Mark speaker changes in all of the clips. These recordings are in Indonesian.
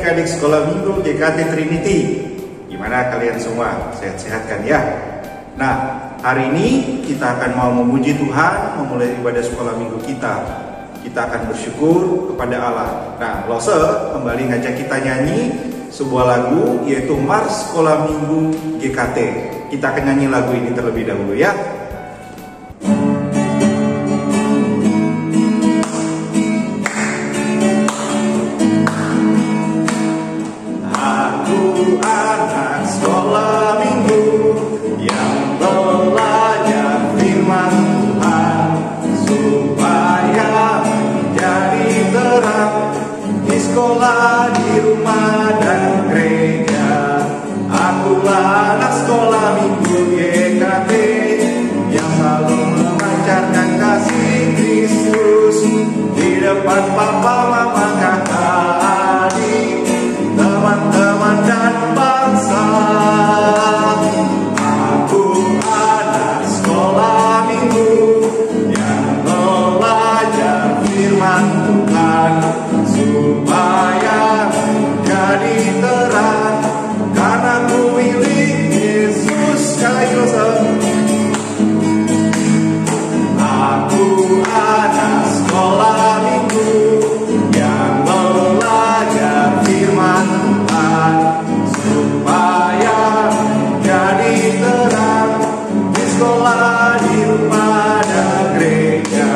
Speaker 1: adik-adik sekolah minggu GKT Trinity. Gimana kalian semua? Sehat-sehat kan ya? Nah, hari ini kita akan mau memuji Tuhan, memulai ibadah sekolah minggu kita. Kita akan bersyukur kepada Allah. Nah, Lose kembali ngajak kita nyanyi sebuah lagu, yaitu Mars Sekolah Minggu GKT. Kita akan nyanyi lagu ini terlebih dahulu ya.
Speaker 2: Sekolah di rumah dan gereja, akulah anak sekolah minggu GKT yang selalu memancarkan kasih Kristus di depan papa, mama, kakak, adik, teman-teman dan bangsa. Aku anak sekolah minggu yang belajar firman Tuhan supaya jadi terang, karena ku milik Yesus. Sekali lagi, aku anak sekolah minggu yang belajar firman Tuhan supaya jadi terang di sekolah, di rumah dan gereja.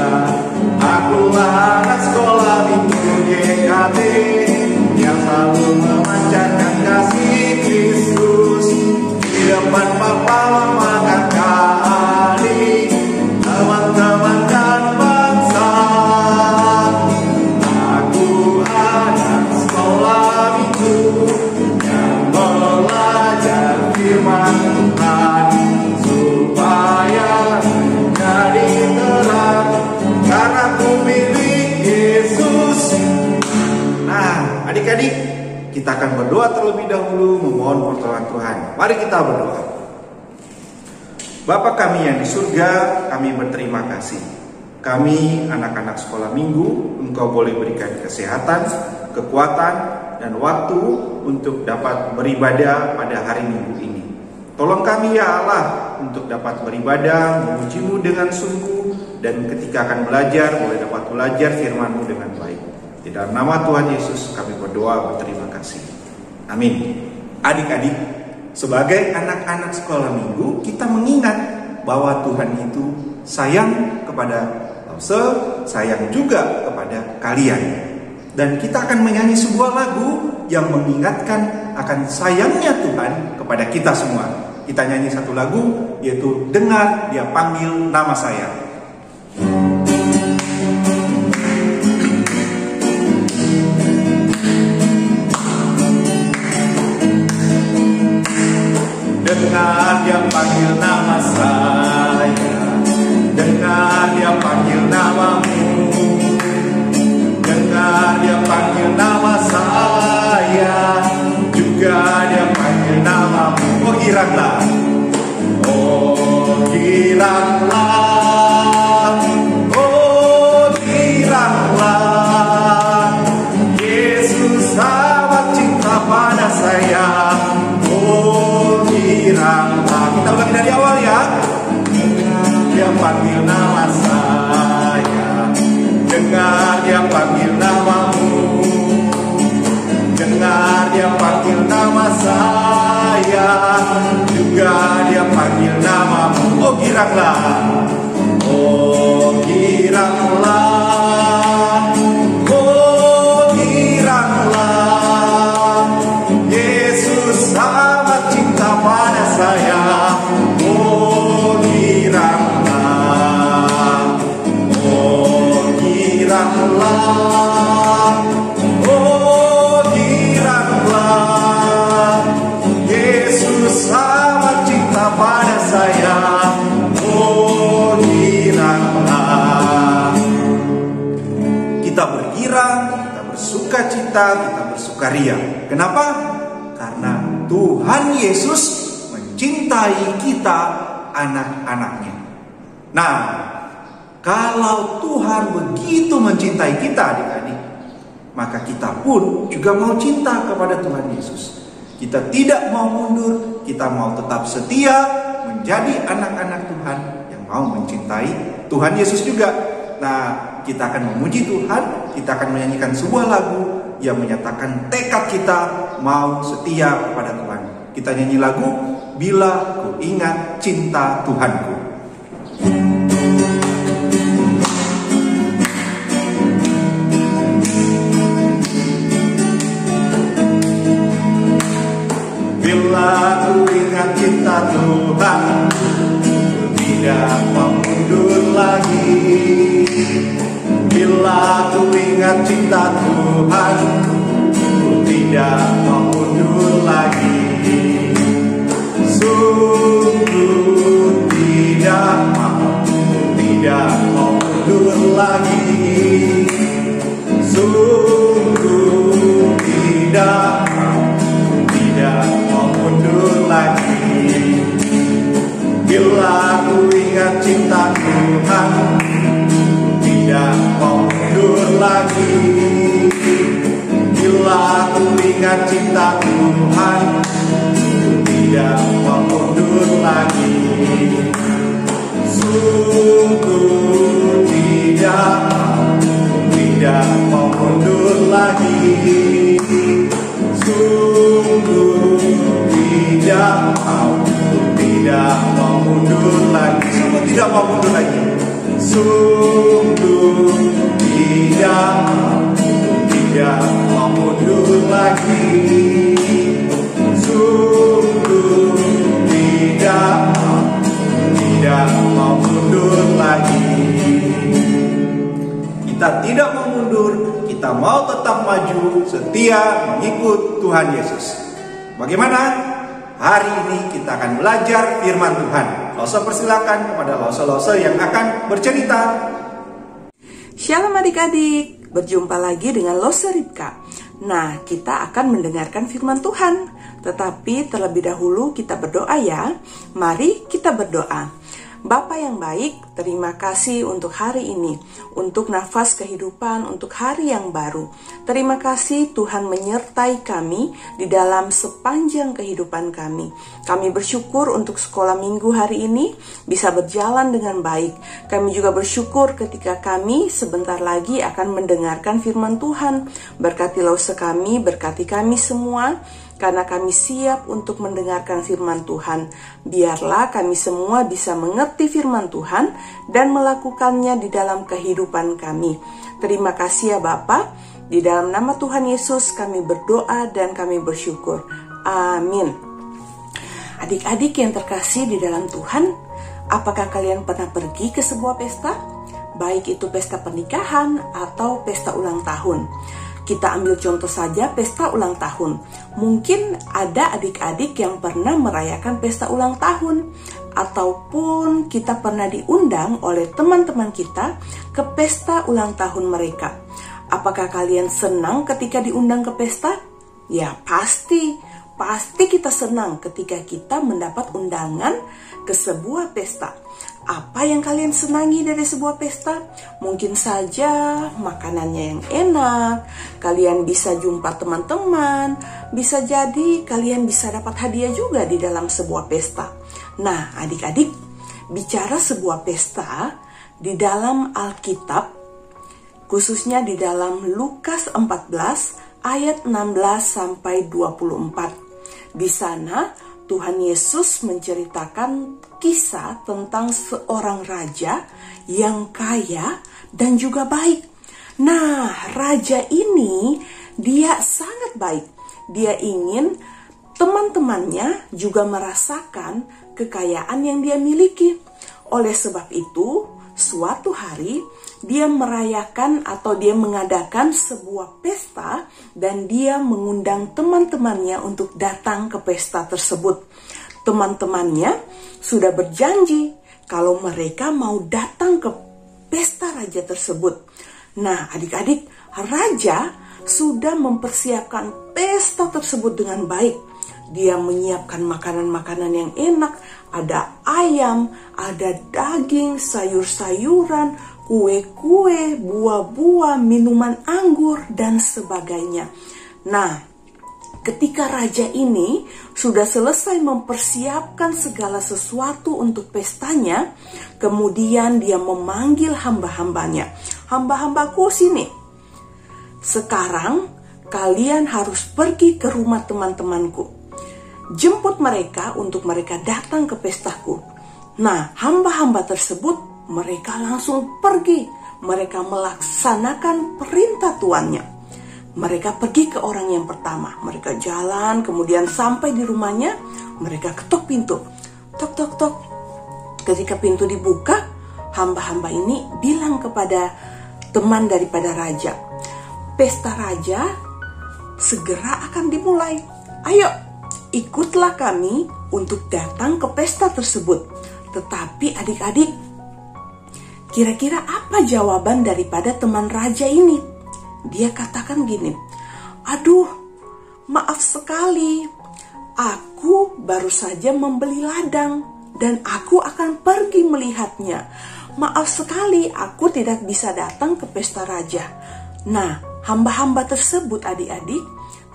Speaker 2: Akulah anak sekolah minggu GKT yang selalu memancarkan kasih Kristus di depan papa, mama, kakak, adik, teman-teman dan bangsa. Aku anak sekolah minggu yang belajar firman Tuhan supaya jadi terang, karena ku milik Yesus.
Speaker 1: Nah, adik-adik, kita akan berdoa terlebih dahulu memohon pertolongan Tuhan. Mari kita berdoa. Bapa kami yang di surga, kami berterima kasih. Kami anak-anak sekolah minggu, Engkau boleh berikan kesehatan, kekuatan, dan waktu untuk dapat beribadah pada hari Minggu ini. Tolong kami ya Allah untuk dapat beribadah, memuji-Mu dengan sungguh, dan ketika akan belajar, boleh dapat belajar firman-Mu dengan baik. Di dalam nama Tuhan Yesus kami berdoa berterima kasih. Amin. Adik-adik, sebagai anak-anak sekolah minggu, kita mengingat bahwa Tuhan itu sayang kepada Lose, sayang juga kepada kalian. Dan kita akan menyanyi sebuah lagu yang mengingatkan akan sayangnya Tuhan kepada kita semua. Kita nyanyi satu lagu, yaitu Dengar Dia Panggil Nama Saya.
Speaker 2: Dengar Dia panggil nama saya, dengar Dia panggil namamu, dengar Dia panggil nama saya, juga Dia panggil namamu. Oh giranglah, oh giranglah, oh giranglah, Yesus amat cinta pada saya. Kita ulangi dari awal ya. Dia panggil nama saya, dengar Dia panggil namamu, dengar Dia panggil nama saya, juga Dia panggil namamu. Oh giranglah, oh giranglah, oh giranglah, Yesus amat cinta pada saya. Oh giranglah, oh giranglah, oh giranglah, Yesus amat cinta pada saya. Oh giranglah. Kita bergirang, kita bersuka cita, kita bersukaria. Kenapa? Karena Tuhan Yesus mencintai kita, anak-anaknya. Nah, kalau Tuhan begitu mencintai kita, adik-adik, maka kita pun juga mau cinta kepada Tuhan Yesus. Kita tidak mau mundur, kita mau tetap setia menjadi anak-anak Tuhan yang mau mencintai Tuhan Yesus juga. Nah, kita akan memuji Tuhan, kita akan menyanyikan sebuah lagu yang menyatakan tekad kita mau setia kepada Tuhan. Kita nyanyi lagu Bila Ku Ingat Cinta Tuhanku.
Speaker 1: Bila ku ingat cinta Tuhan, ku tidak mau mundur lagi. Bila ku ingat cinta Tuhan, ku tidak mau mundur lagi. Sungguh tidak mau mundur lagi. Sungguh tidak mau mundur lagi. Bila ku ingat cinta Tuhan, tidak mau mundur lagi. Bila ku ingat cinta Tuhan, tidak mau mundur lagi. Sungguh tidak mau mundur lagi. Sungguh tidak mau mundur lagi.
Speaker 2: Sungguh tidak mau mundur lagi.
Speaker 1: Sungguh tidak mau mundur lagi. Sungguh tidak mau mundur lagi.
Speaker 2: Kita tidak mau mundur, kita mau tetap maju, setia mengikut Tuhan Yesus. Bagaimana? Hari ini kita akan belajar firman Tuhan. Lose persilakan kepada Lose yang akan bercerita.
Speaker 3: Shalom adik-adik, berjumpa lagi dengan Lose Ripka. Nah, kita akan mendengarkan firman Tuhan. Tetapi terlebih dahulu kita berdoa ya. Mari kita berdoa. Bapa yang baik, terima kasih untuk hari ini, untuk nafas kehidupan, untuk hari yang baru. Terima kasih Tuhan menyertai kami di dalam sepanjang kehidupan kami. Kami bersyukur untuk sekolah minggu hari ini bisa berjalan dengan baik. Kami juga bersyukur ketika kami sebentar lagi akan mendengarkan firman Tuhan. Berkati Lose kami, berkati kami semua, karena kami siap untuk mendengarkan firman Tuhan. Biarlah kami semua bisa mengerti firman Tuhan dan melakukannya di dalam kehidupan kami. Terima kasih ya Bapa. Di dalam nama Tuhan Yesus kami berdoa dan kami bersyukur. Amin. Adik-adik yang terkasih di dalam Tuhan, apakah kalian pernah pergi ke sebuah pesta? Baik itu pesta pernikahan atau pesta ulang tahun. Kita ambil contoh saja pesta ulang tahun. Mungkin ada adik-adik yang pernah merayakan pesta ulang tahun, ataupun kita pernah diundang oleh teman-teman kita ke pesta ulang tahun mereka. Apakah kalian senang ketika diundang ke pesta? Ya pasti kita senang ketika kita mendapat undangan ke sebuah pesta. Apa yang kalian senangi dari sebuah pesta? Mungkin saja makanannya yang enak, kalian bisa jumpa teman-teman, bisa jadi kalian bisa dapat hadiah juga di dalam sebuah pesta. Nah, adik-adik, bicara sebuah pesta di dalam Alkitab, khususnya di dalam Lukas 14 ayat 16 sampai 24. Di sana Tuhan Yesus menceritakan kisah tentang seorang raja yang kaya dan juga baik. Nah, raja ini dia sangat baik. Dia ingin teman-temannya juga merasakan kekayaan yang dia miliki. Oleh sebab itu, suatu hari dia merayakan atau dia mengadakan sebuah pesta dan dia mengundang teman-temannya untuk datang ke pesta tersebut. Teman-temannya sudah berjanji kalau mereka mau datang ke pesta raja tersebut. Nah, adik-adik, raja sudah mempersiapkan pesta tersebut dengan baik. Dia menyiapkan makanan-makanan yang enak, ada ayam, ada daging, sayur-sayuran, kue-kue, buah-buah, minuman anggur, dan sebagainya. Nah, ketika raja ini sudah selesai mempersiapkan segala sesuatu untuk pestanya, kemudian dia memanggil hamba-hambanya. Hamba-hambaku, sini. Sekarang kalian harus pergi ke rumah teman-temanku. Jemput mereka untuk mereka datang ke pestaku. Nah, hamba-hamba tersebut mereka langsung pergi. Mereka melaksanakan perintah tuannya. Mereka pergi ke orang yang pertama. Mereka jalan, kemudian sampai di rumahnya. Mereka ketuk pintu. Tok, tok, tok. Ketika pintu dibuka, hamba-hamba ini bilang kepada teman daripada raja, pesta raja segera akan dimulai. Ayo, ikutlah kami untuk datang ke pesta tersebut. Tetapi adik-adik, kira-kira apa jawaban daripada teman raja ini? Dia katakan gini, aduh, maaf sekali, aku baru saja membeli ladang dan aku akan pergi melihatnya. Maaf sekali, aku tidak bisa datang ke pesta raja. Nah, hamba-hamba tersebut adik-adik,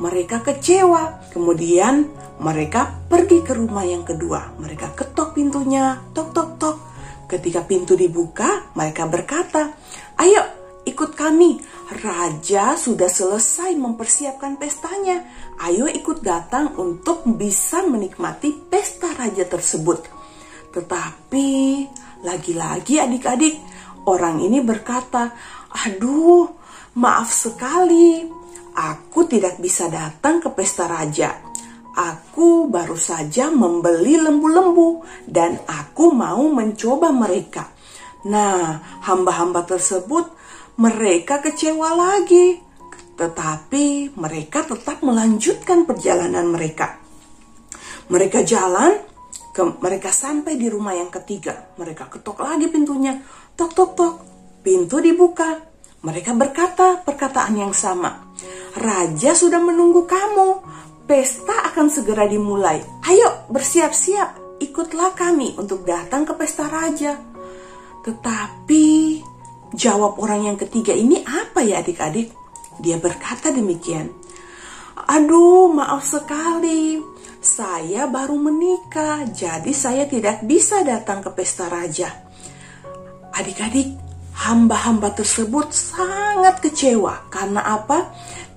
Speaker 3: mereka kecewa. Kemudian mereka pergi ke rumah yang kedua. Mereka ketok pintunya, tok, tok, tok. Ketika pintu dibuka, mereka berkata, ayo ikut kami. Raja sudah selesai mempersiapkan pestanya. Ayo ikut datang untuk bisa menikmati pesta raja tersebut. Tetapi lagi-lagi adik-adik, orang ini berkata, aduh, maaf sekali, aku tidak bisa datang ke pesta raja. Aku baru saja membeli lembu-lembu dan aku mau mencoba mereka. Nah, hamba-hamba tersebut mereka kecewa lagi. Tetapi mereka tetap melanjutkan perjalanan mereka. Mereka jalan, mereka sampai di rumah yang ketiga. Mereka ketok lagi pintunya. Tok, tok, tok. Pintu dibuka. Mereka berkata perkataan yang sama. Raja sudah menunggu kamu. Pesta akan segera dimulai. Ayo bersiap-siap, ikutlah kami untuk datang ke pesta raja. Tetapi jawab orang yang ketiga ini apa ya adik-adik? Dia berkata demikian. Aduh, maaf sekali, saya baru menikah, jadi saya tidak bisa datang ke pesta raja. Adik-adik, hamba-hamba tersebut sangat kecewa. Karena apa?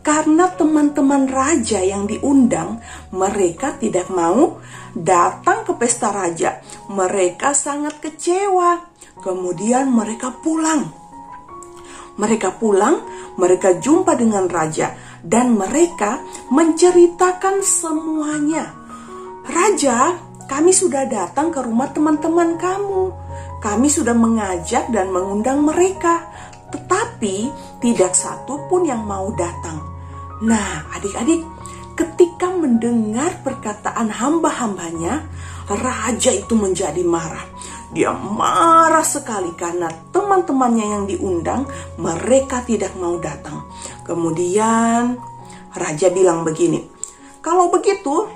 Speaker 3: Karena teman-teman raja yang diundang, mereka tidak mau datang ke pesta raja. Mereka sangat kecewa. Kemudian mereka pulang. Mereka jumpa dengan raja. Dan mereka menceritakan semuanya. Raja, kami sudah datang ke rumah teman-teman kamu. Kami sudah mengajak dan mengundang mereka. Tetapi tidak satu pun yang mau datang. Nah, adik-adik, ketika mendengar perkataan hamba-hambanya, raja itu menjadi marah. Dia marah sekali karena teman-temannya yang diundang, mereka tidak mau datang. Kemudian raja bilang begini, kalau begitu,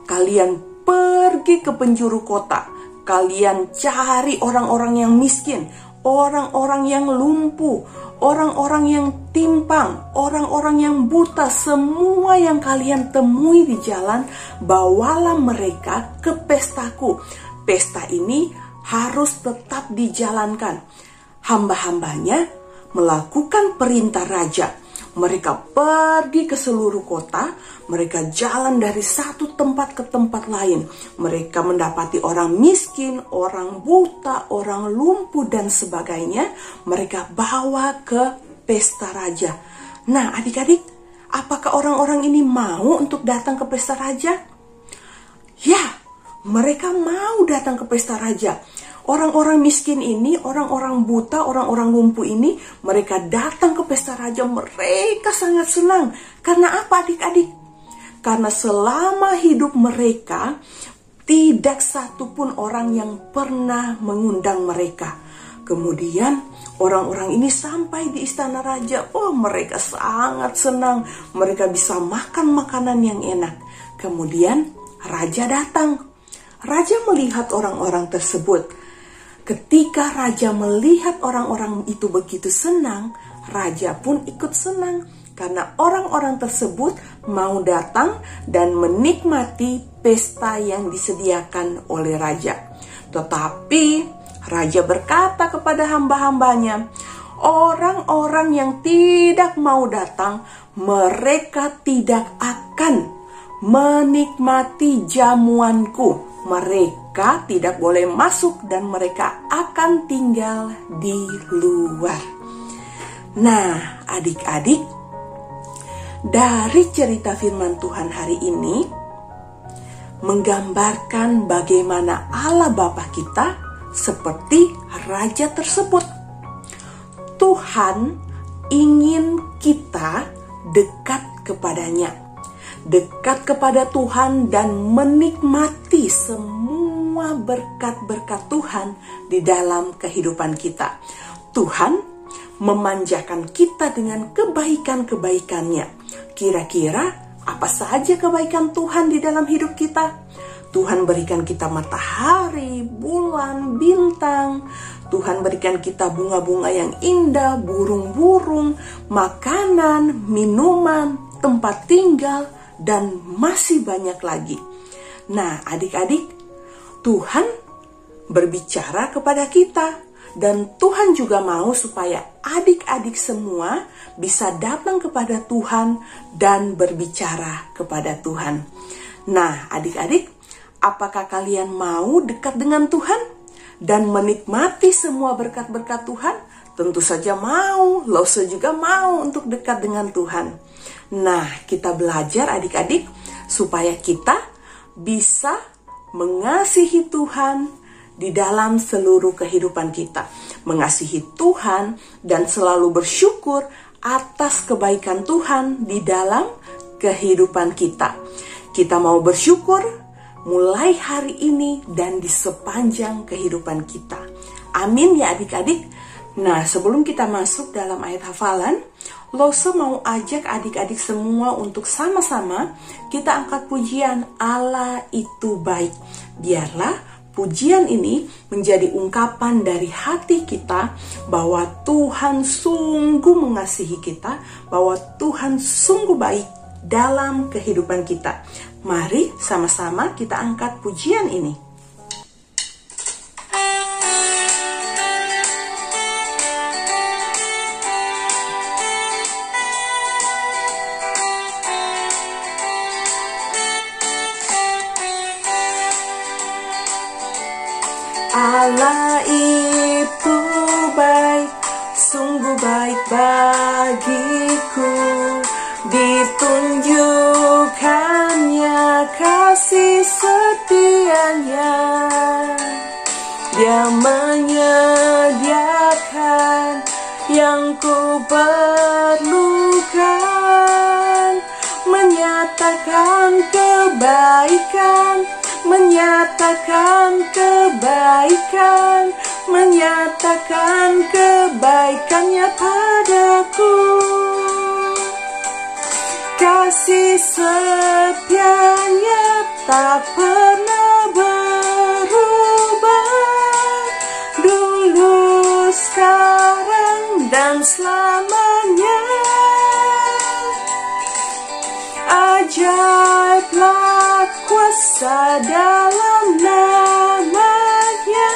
Speaker 3: kalian pergi ke penjuru kota. Kalian cari orang-orang yang miskin, orang-orang yang lumpuh, orang-orang yang timpang, orang-orang yang buta, semua yang kalian temui di jalan, bawalah mereka ke pestaku. Pesta ini harus tetap dijalankan. Hamba-hambanya melakukan perintah raja. Mereka pergi ke seluruh kota, mereka jalan dari satu tempat ke tempat lain. Mereka mendapati orang miskin, orang buta, orang lumpuh dan sebagainya. Mereka bawa ke pesta raja. Nah, adik-adik, apakah orang-orang ini mau untuk datang ke pesta raja? Ya, mereka mau datang ke pesta raja. Orang-orang miskin ini, orang-orang buta, orang-orang lumpuh ini, mereka datang ke pesta raja, mereka sangat senang. Karena apa adik-adik? Karena selama hidup mereka, tidak satupun orang yang pernah mengundang mereka. Kemudian orang-orang ini sampai di istana raja, oh mereka sangat senang, mereka bisa makan makanan yang enak. Kemudian raja datang. Raja melihat orang-orang tersebut. Ketika raja melihat orang-orang itu begitu senang, raja pun ikut senang karena orang-orang tersebut mau datang dan menikmati pesta yang disediakan oleh raja. Tetapi raja berkata kepada hamba-hambanya, orang-orang yang tidak mau datang, mereka tidak akan menikmati jamuanku. Mereka tidak boleh masuk dan mereka akan tinggal di luar. Nah, adik-adik, dari cerita firman Tuhan hari ini menggambarkan bagaimana Allah Bapa kita seperti raja tersebut. Tuhan ingin kita dekat kepadanya, dekat kepada Tuhan dan menikmati semua berkat-berkat Tuhan di dalam kehidupan kita. Tuhan memanjakan kita dengan kebaikan-kebaikannya. Kira-kira apa saja kebaikan Tuhan di dalam hidup kita? Tuhan berikan kita matahari, bulan, bintang. Tuhan berikan kita bunga-bunga yang indah, burung-burung, makanan, minuman, tempat tinggal, dan masih banyak lagi. Nah, adik-adik, Tuhan berbicara kepada kita. Dan Tuhan juga mau supaya adik-adik semua bisa datang kepada Tuhan dan berbicara kepada Tuhan. Nah, adik-adik, apakah kalian mau dekat dengan Tuhan dan menikmati semua berkat-berkat Tuhan? Tentu saja mau. Lose juga mau untuk dekat dengan Tuhan. Nah, kita belajar adik-adik supaya kita bisa mengasihi Tuhan di dalam seluruh kehidupan kita. Mengasihi Tuhan dan selalu bersyukur atas kebaikan Tuhan di dalam kehidupan kita. Kita mau bersyukur mulai hari ini dan di sepanjang kehidupan kita. Amin ya adik-adik. Nah, sebelum kita masuk dalam ayat hafalan, Lose mau ajak adik-adik semua untuk sama-sama kita angkat pujian Allah itu baik. Biarlah pujian ini menjadi ungkapan dari hati kita bahwa Tuhan sungguh mengasihi kita, bahwa Tuhan sungguh baik dalam kehidupan kita. Mari sama-sama kita angkat pujian ini. Allah itu baik, sungguh baik bagiku. Ditunjukkannya kasih setianya. Dia menyediakan yang ku perlukan, menyatakan kebaikan, menyatakan kebaikan, menyatakan kebaikannya padaku. Kasih setianya tak pernah berubah, dulu, sekarang, dan selamanya. Ajaiblah kuasa dalam namanya,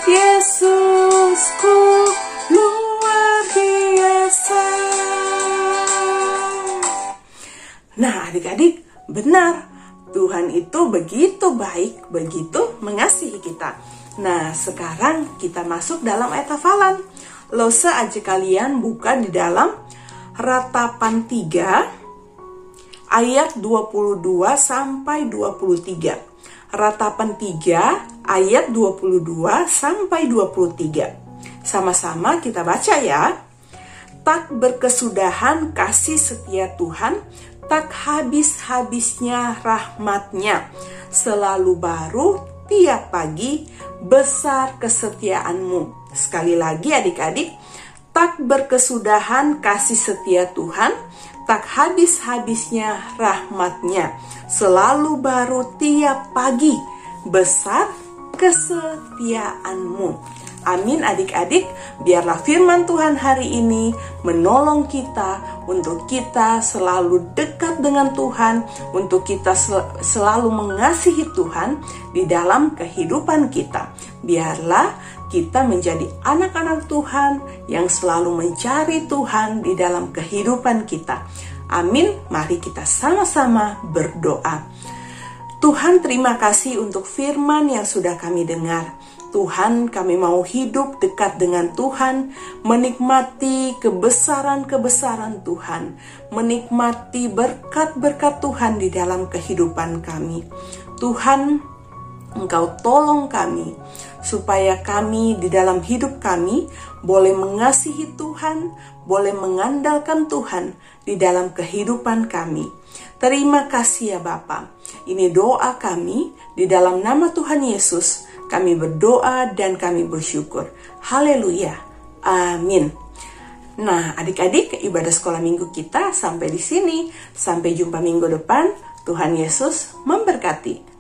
Speaker 3: Yesusku luar biasa. Nah adik-adik, benar, Tuhan itu begitu baik, begitu mengasihi kita. Nah sekarang kita masuk dalam ayat hafalan. Lose aja kalian buka di dalam Ratapan 3 ayat 22 sampai 23. Ratapan 3 ayat 22 sampai 23. Sama-sama kita baca ya. Tak berkesudahan kasih setia Tuhan, tak habis-habisnya rahmat-Nya. Selalu baru tiap pagi, besar kesetiaan-Mu. Sekali lagi adik-adik, tak berkesudahan kasih setia Tuhan, tak habis-habisnya rahmat-Nya. Selalu baru tiap pagi, besar kesetiaan-Mu. Amin adik-adik, biarlah firman Tuhan hari ini menolong kita untuk kita selalu dekat dengan Tuhan, untuk kita selalu mengasihi Tuhan di dalam kehidupan kita. Biarlah kita menjadi anak-anak Tuhan yang selalu mencari Tuhan di dalam kehidupan kita. Amin, mari kita sama-sama berdoa. Tuhan, terima kasih untuk firman yang sudah kami dengar. Tuhan, kami mau hidup dekat dengan Tuhan, menikmati kebesaran-kebesaran Tuhan, menikmati berkat-berkat Tuhan di dalam kehidupan kami. Tuhan, Engkau tolong kami, supaya kami di dalam hidup kami boleh mengasihi Tuhan, boleh mengandalkan Tuhan di dalam kehidupan kami. Terima kasih ya Bapa. Ini doa kami di dalam nama Tuhan Yesus. Kami berdoa dan kami bersyukur. Haleluya. Amin. Nah, adik-adik, ibadah sekolah minggu kita sampai di sini. Sampai jumpa minggu depan. Tuhan Yesus memberkati.